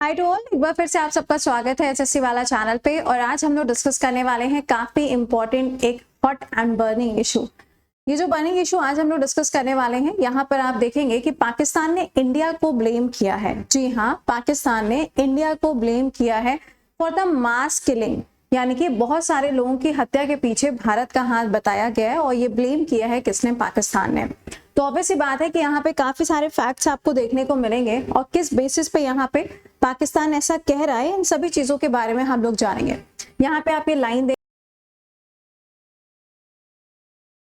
Hi to all, एक बार फिर से आप सबका स्वागत है एसएससी वाला चैनल पे। और आज हम लोग डिस्कस करने वाले हैं काफी इंपॉर्टेंट एक हॉट एंड बर्निंग इशू। ये जो बर्निंग इशू आज हम लोग डिस्कस करने वाले हैं, यहाँ पर आप देखेंगे कि पाकिस्तान ने इंडिया को ब्लेम किया है। जी हाँ, पाकिस्तान ने इंडिया को ब्लेम किया है फॉर द मास किलिंग, यानी कि बहुत सारे लोगों की हत्या के पीछे भारत का हाथ बताया गया है। और ये ब्लेम किया है किसने? पाकिस्तान ने। तो ऑब्वियस सी बात है कि यहाँ पे काफी सारे फैक्ट्स आपको देखने को मिलेंगे और किस बेसिस पे यहाँ पे पाकिस्तान ऐसा कह रहा है, इन सभी चीजों के बारे में हम लोग जानेंगे। यहाँ पे आप ये लाइन देख,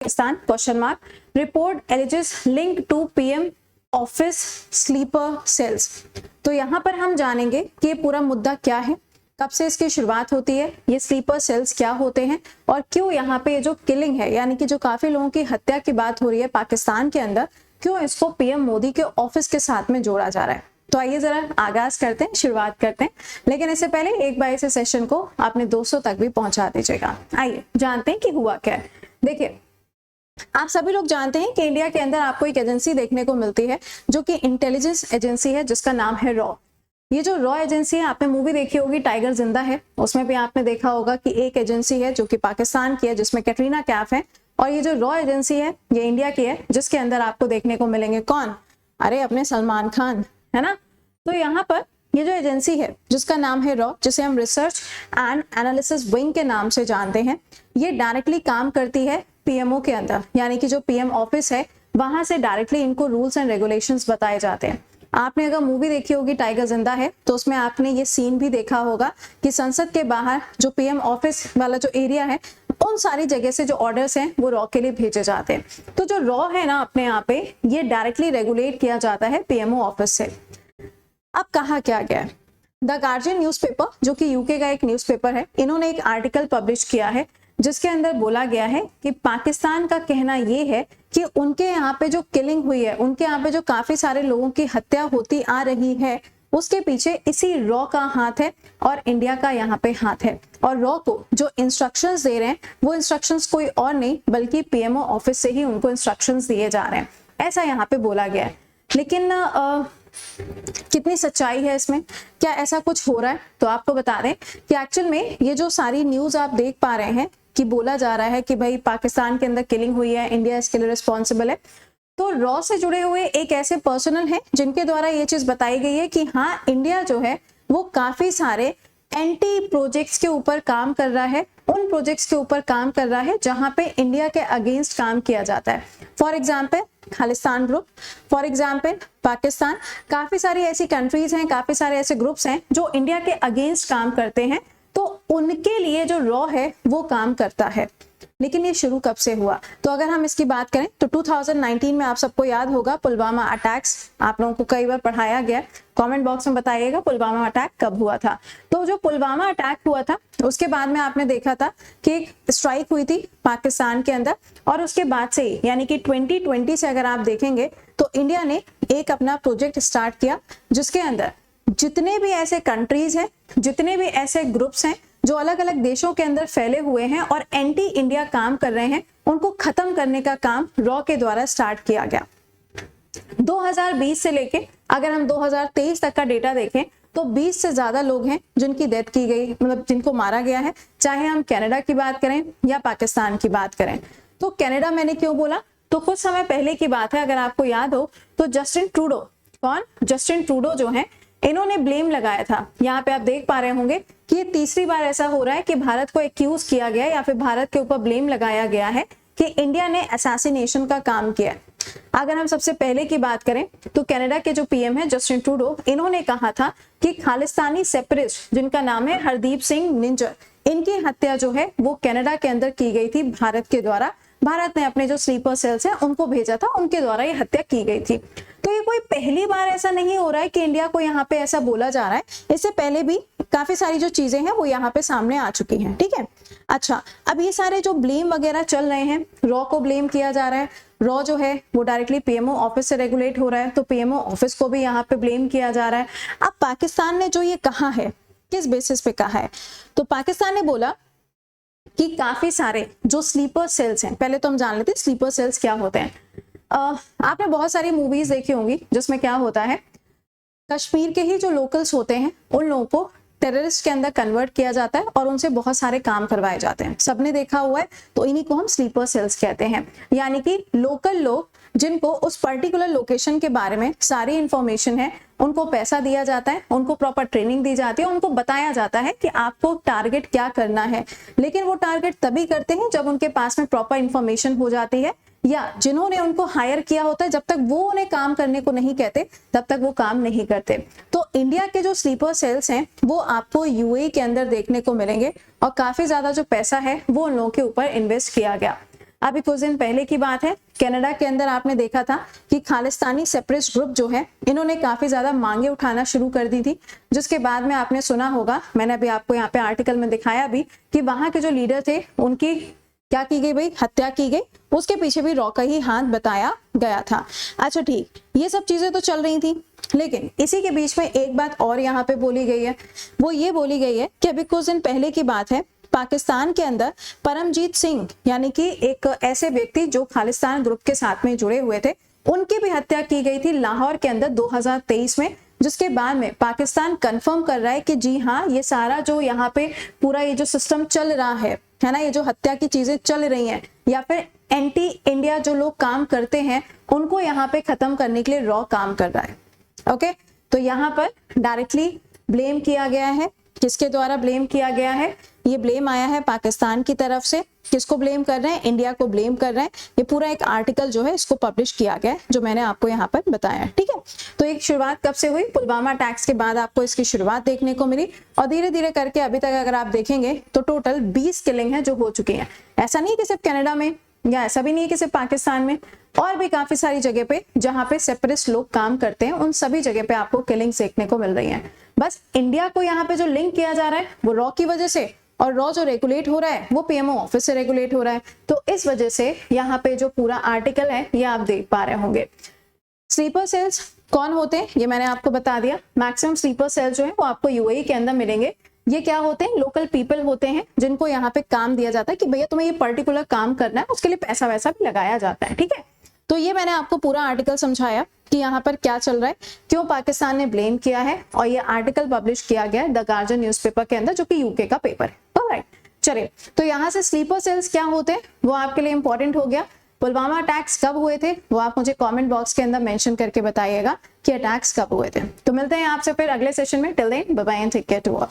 Pakistan question mark, report alleges link to PM office sleeper cells. तो यहाँ पर हम जानेंगे कि ये पूरा मुद्दा क्या है, कब से इसकी शुरुआत होती है, ये स्लीपर सेल्स क्या होते हैं और क्यों यहाँ पे जो किलिंग है, यानी कि जो काफी लोगों की हत्या की बात हो रही है पाकिस्तान के अंदर, क्यों इसको पीएम मोदी के ऑफिस के साथ में जोड़ा जा रहा है। तो आइए जरा आगाज करते हैं, शुरुआत करते हैं। लेकिन इससे पहले एक बार इस सेशन को अपने दोस्तों तक भी पहुंचा दीजिएगा। आइए जानते हैं कि हुआ क्या है। देखिए, आप सभी लोग जानते हैं कि इंडिया के अंदर आपको एक एजेंसी देखने को मिलती है जो कि इंटेलिजेंस एजेंसी है, जिसका नाम है रॉ। ये जो रॉ एजेंसी है, आपने मूवी देखी होगी टाइगर जिंदा है, उसमें भी आपने देखा होगा कि एक एजेंसी है जो कि पाकिस्तान की है, जिसमें कैटरीना कैफ है। और ये जो रॉ एजेंसी है ये इंडिया की है, जिसके अंदर आपको देखने को मिलेंगे कौन? अरे अपने सलमान खान, है ना। तो यहाँ पर ये जो एजेंसी है जिसका नाम है रॉ, जिसे हम रिसर्च एंड एनालिसिस विंग के नाम से जानते हैं, ये डायरेक्टली काम करती है पीएमओ के अंदर, यानी कि जो पीएम ऑफिस है वहां से डायरेक्टली इनको रूल्स एंड रेगुलेशंस बताए जाते हैं। आपने अगर मूवी देखी होगी टाइगर जिंदा है, तो उसमें आपने ये सीन भी देखा होगा कि संसद के बाहर जो पीएम ऑफिस वाला जो एरिया है, उन सारी जगह से जो ऑर्डर्स हैं वो रॉ के लिए भेजे जाते हैं। तो जो रॉ है ना, अपने यहाँ पे ये डायरेक्टली रेगुलेट किया जाता है पीएमओ ऑफिस से। अब कहा क्या गया है, द गार्जियन न्यूज़पेपर, जो कि यूके का एक न्यूज़पेपर है, इन्होंने एक आर्टिकल पब्लिश किया है जिसके अंदर बोला गया है कि पाकिस्तान का कहना यह है कि उनके यहाँ पे जो किलिंग हुई है, उनके यहाँ पे जो काफी सारे लोगों की हत्या होती आ रही है, उसके पीछे इसी रॉ का हाथ है और इंडिया का यहाँ पे हाथ है। और रॉ को जो इंस्ट्रक्शंस दे रहे हैं वो इंस्ट्रक्शंस कोई और नहीं बल्कि पीएमओ ऑफिस से ही उनको इंस्ट्रक्शंस दिए जा रहे हैं, ऐसा यहाँ पे बोला गया है। लेकिन कितनी सच्चाई है इसमें, क्या ऐसा कुछ हो रहा है? तो आपको बता दें कि एक्चुअल में ये जो सारी न्यूज आप देख पा रहे हैं कि बोला जा रहा है कि भाई पाकिस्तान के अंदर किलिंग हुई है, इंडिया इसके लिए रिस्पॉन्सिबल है, तो रॉ से जुड़े हुए एक ऐसे पर्सनल हैं जिनके द्वारा ये चीज बताई गई है कि हाँ, इंडिया जो है वो काफी सारे एंटी प्रोजेक्ट्स के ऊपर काम कर रहा है, उन प्रोजेक्ट्स के ऊपर काम कर रहा है जहां पे इंडिया के अगेंस्ट काम किया जाता है। For example Khalistan group, for example Pakistan, काफी सारी ऐसी कंट्रीज हैं, काफी सारे ऐसे ग्रुप्स हैं जो इंडिया के अगेंस्ट काम करते हैं, तो उनके लिए जो रॉ है वो काम करता है। लेकिन ये शुरू कब से हुआ? तो अगर हम इसकी बात करें तो 2019 में आप सबको याद होगा पुलवामा अटैक्स, आप लोगों को कई बार पढ़ाया गया, कमेंट बॉक्स में बताइएगा पुलवामा अटैक कब हुआ था। तो जो पुलवामा अटैक हुआ था उसके बाद में आपने देखा था कि एक स्ट्राइक हुई थी पाकिस्तान के अंदर, और उसके बाद से यानी कि 2020 से अगर आप देखेंगे तो इंडिया ने एक अपना प्रोजेक्ट स्टार्ट किया जिसके अंदर जितने भी ऐसे कंट्रीज हैं, जितने भी ऐसे ग्रुप्स हैं जो अलग अलग देशों के अंदर फैले हुए हैं और एंटी इंडिया काम कर रहे हैं, उनको खत्म करने का काम रॉ के द्वारा स्टार्ट किया गया। 2020 से लेके अगर हम 2023 तक का डेटा देखें तो 20 से ज्यादा लोग हैं जिनकी डेथ की गई, मतलब जिनको मारा गया है, चाहे हम कनाडा की बात करें या पाकिस्तान की बात करें। तो कनाडा मैंने क्यों बोला, तो कुछ समय पहले की बात है, अगर आपको याद हो तो जस्टिन ट्रूडो, कौन? जस्टिन ट्रूडो जो है, इन्होंने ब्लेम लगाया था। यहाँ पे आप देख पा रहे होंगे कि ये तीसरी बार ऐसा हो रहा है कि भारत को एक्यूज किया गया या फिर भारत के ऊपर ब्लेम लगाया गया है कि इंडिया ने असैसिनेशन का काम किया। अगर हम सबसे पहले की बात करें तो कनाडा के जो पीएम है जस्टिन ट्रूडो, इन्होंने कहा था कि खालिस्तानी सेपरेटिस्ट जिनका नाम है हरदीप सिंह निंजर, इनकी हत्या जो है वो कनाडा के अंदर की गई थी भारत के द्वारा। भारत ने अपने जो स्लीपर सेल्स हैं उनको भेजा था, उनके द्वारा ये हत्या की गई थी। तो ये कोई पहली बार ऐसा नहीं हो रहा है कि इंडिया को यहाँ पे ऐसा बोला जा रहा है, इससे पहले भी काफी सारी जो चीजें हैं वो यहाँ पे सामने आ चुकी हैं, ठीक है। अच्छा, अब ये सारे जो ब्लेम वगैरह चल रहे हैं, रॉ को ब्लेम किया जा रहा है, रॉ जो है वो डायरेक्टली पीएमओ ऑफिस से रेगुलेट हो रहा है, तो पीएमओ ऑफिस को भी यहाँ पे ब्लेम किया जा रहा है। अब पाकिस्तान ने जो ये कहा है, किस बेसिस पे कहा है? तो पाकिस्तान ने बोला कि काफी सारे जो स्लीपर सेल्स हैं, पहले तो हम जान लेते हैं स्लीपर सेल्स क्या होते हैं। आपने बहुत सारी मूवीज देखी होंगी जिसमें क्या होता है कश्मीर के ही जो लोकल्स होते हैं उन लोगों को टेररिस्ट के अंदर कन्वर्ट किया जाता है और उनसे बहुत सारे काम करवाए जाते हैं। सबने देखा हुआ है, तो इन्हीं को हम स्लीपर सेल्स कहते हैं। यानी कि लोकल लोग जिनको उस पर्टिकुलर लोकेशन के बारे में सारी इंफॉर्मेशन है, उनको पैसा दिया जाता है, उनको प्रॉपर ट्रेनिंग दी जाती है, उनको बताया जाता है कि आपको टारगेट क्या करना है। लेकिन वो टारगेट तभी करते हैं जब उनके पास में प्रॉपर इंफॉर्मेशन हो जाती है, या जिन्होंने उनको हायर किया होता है जब तक वो उन्हें काम करने को नहीं कहते तब तक वो काम नहीं करते। तो इंडिया के जो स्लीपर सेल्स हैं वो आपको यूएई के अंदर देखने को मिलेंगे और काफी ज्यादा जो पैसा है वो उन लोगों के ऊपर इन्वेस्ट किया गया। अभी कुछ दिन पहले की बात है, कनाडा के अंदर आपने देखा था कि खालिस्तानी सेपरेटिस्ट ग्रुप जो है इन्होंने काफी ज्यादा मांगे उठाना शुरू कर दी थी, जिसके बाद में आपने सुना होगा, मैंने अभी आपको यहाँ पे आर्टिकल में दिखाया भी कि वहां के जो लीडर थे उनकी क्या की गई भाई, हत्या की गई। उसके पीछे भी रॉ का ही हाथ बताया गया था। अच्छा ठीक, ये सब चीजें तो चल रही थी, लेकिन इसी के बीच में एक बात और यहाँ पे बोली गई है। वो ये बोली गई है कि अभी कुछ दिन पहले की बात है, पाकिस्तान के अंदर परमजीत सिंह यानी कि एक ऐसे व्यक्ति जो खालिस्तान ग्रुप के साथ में जुड़े हुए थे, उनकी भी हत्या की गई थी लाहौर के अंदर 2023 में। जिसके बाद में पाकिस्तान कंफर्म कर रहा है कि जी हाँ, ये सारा जो यहाँ पे पूरा ये जो सिस्टम चल रहा है ना, ये जो हत्या की चीजें चल रही हैं या फिर एंटी इंडिया जो लोग काम करते हैं उनको यहाँ पे खत्म करने के लिए रॉ काम कर रहा है। ओके, तो यहाँ पर डायरेक्टली ब्लेम किया गया है। किसके द्वारा ब्लेम किया गया है? ये ब्लेम आया है पाकिस्तान की तरफ से। किसको ब्लेम कर रहे हैं? इंडिया को ब्लेम कर रहे हैं। ये पूरा एक आर्टिकल जो है इसको पब्लिश किया गया है, जो मैंने आपको यहाँ पर बताया। ठीक है, तो एक शुरुआत कब से हुई? पुलवामा अटैक्स के बाद आपको इसकी शुरुआत देखने को मिली और धीरे धीरे करके अभी तक अगर आप देखेंगे तो टोटल 20 किलिंग है जो हो चुकी है। ऐसा नहीं कि सिर्फ कनाडा में या ऐसा भी नहीं कि सिर्फ पाकिस्तान में, और भी काफी सारी जगह पे जहां पे सेपरेटिस्ट लोग काम करते हैं उन सभी जगह पे आपको किलिंग्स देखने को मिल रही हैं। बस इंडिया को यहाँ पे जो लिंक किया जा रहा है वो रॉ की वजह से, और रॉ जो रेगुलेट हो रहा है वो पीएमओ ऑफिस से रेगुलेट हो रहा है। तो इस वजह से यहाँ पे जो पूरा आर्टिकल है ये आप देख पा रहे होंगे। स्लीपर सेल्स कौन होते हैं ये मैंने आपको बता दिया। मैक्सिमम स्लीपर सेल्स जो है वो आपको यूएई के अंदर मिलेंगे। ये क्या होते हैं? लोकल पीपल होते हैं जिनको यहाँ पे काम दिया जाता है कि भैया तुम्हें ये पर्टिकुलर काम करना है, उसके लिए पैसा वैसा भी लगाया जाता है। ठीक है, तो ये मैंने आपको पूरा आर्टिकल समझाया कि यहाँ पर क्या चल रहा है, क्यों पाकिस्तान ने ब्लेम किया है, और ये आर्टिकल पब्लिश किया गया है द गार्जियन न्यूज़पेपर के अंदर, जो कि यूके का पेपर है। ऑलराइट, चलिए, तो यहाँ से स्लीपर सेल्स क्या होते हैं वो आपके लिए इंपॉर्टेंट हो गया। पुलवामा अटैक्स कब हुए थे वो आप मुझे कमेंट बॉक्स के अंदर मेंशन करके बताइएगा कि अटैक्स कब हुए थे। तो मिलते हैं आपसे फिर अगले सेशन में। Till then bye bye and take care to all.